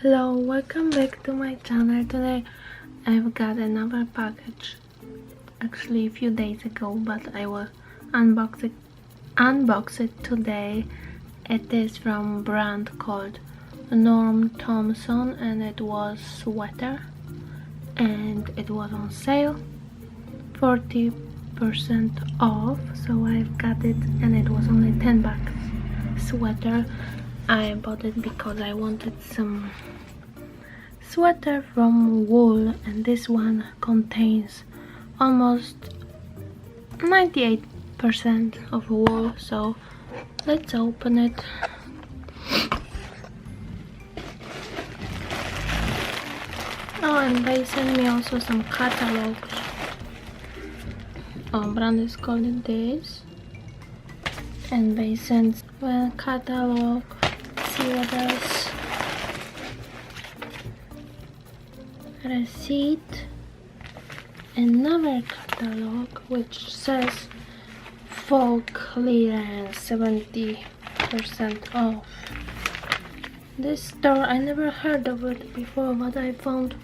Hello, welcome back to my channel. Today I've got another package, actually a few days ago, but I will unbox it today. It is from a brand called THOMSON and it was sweater and it was on sale, 40% off, so I've got it and it was only 10 bucks. Sweater, I bought it because I wanted some sweater from wool, and this one contains almost 98% of wool, so let's open it. Oh, and they sent me also some catalogs. Brand is called this, and they sent a catalog. Let's see what else. Receipt, another catalog which says fall clearance, 70% off. This store, I never heard of it before, but I found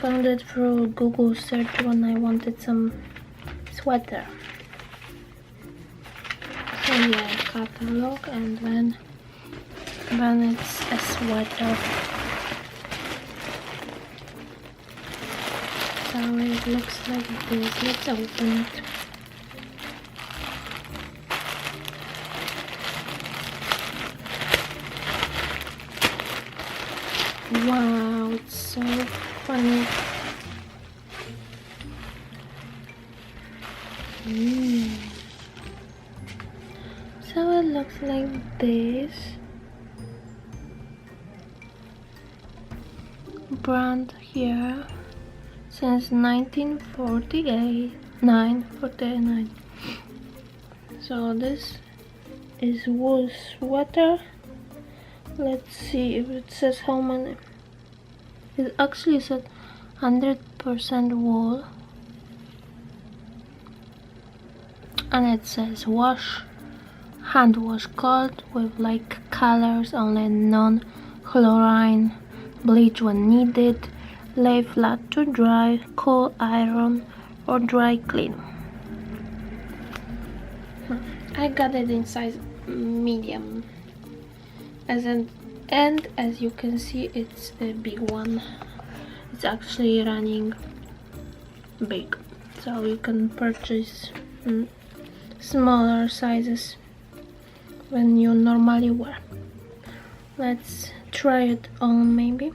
it through Google search when I wanted some sweater. So yeah, catalog, and then it's a sweater. So it looks like this. Let's open it. Wow, it's so funny. So it looks like this. Brand here since 1949. So this is wool sweater. Let's see if it says how many. It actually said 100% wool, and it says hand wash cold with like colors only, non-chlorine, bleach when needed, lay flat to dry, cool iron or dry clean. I got it in size medium, and as you can see, it's a big one. It's actually running big, so you can purchase smaller sizes than you normally wear. Let's try it on maybe.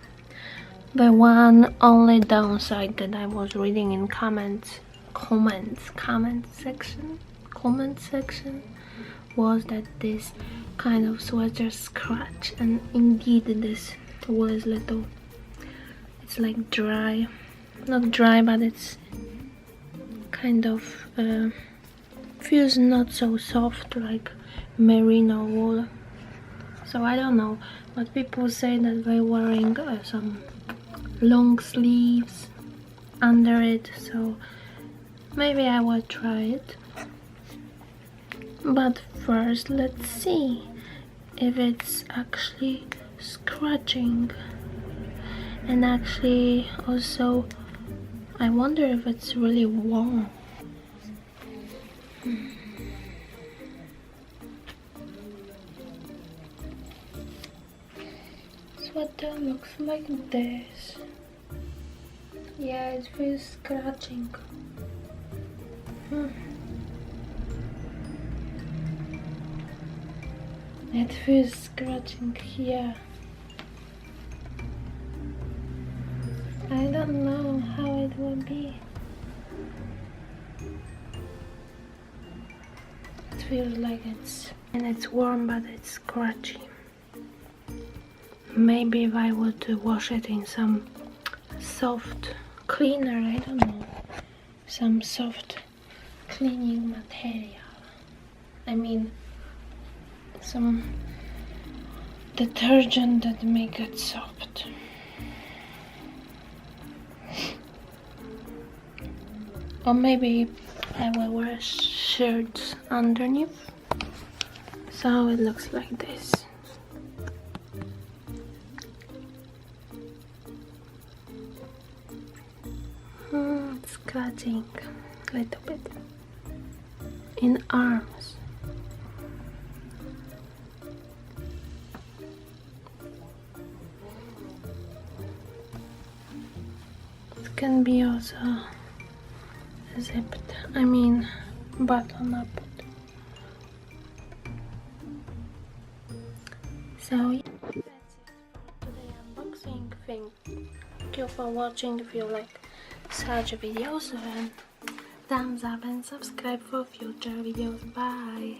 The one only downside that I was reading in comment section was that this kind of sweater scratch, and indeed this wool is little, it's like dry, not dry, but it's kind of feels not so soft like merino wool. So I don't know, but people say that they're wearing some long sleeves under it, so maybe I will try it. But first, let's see if it's actually scratching, and actually also I wonder if it's really warm. Sweater looks like this. Yeah, it feels scratching. It feels scratching here. I don't know how it will be. It feels like it's warm, but it's scratchy. Maybe if I would wash it in some soft cleaner, I don't know, some soft cleaning material. I mean, some detergent that make it soft. Or maybe I will wear shirts underneath. So it looks like this. scratching a little bit in arms. It can be also zipped, button up. So yeah, that's it for today unboxing thing. Thank you for watching. If you like such videos, then thumbs up and subscribe for future videos. Bye.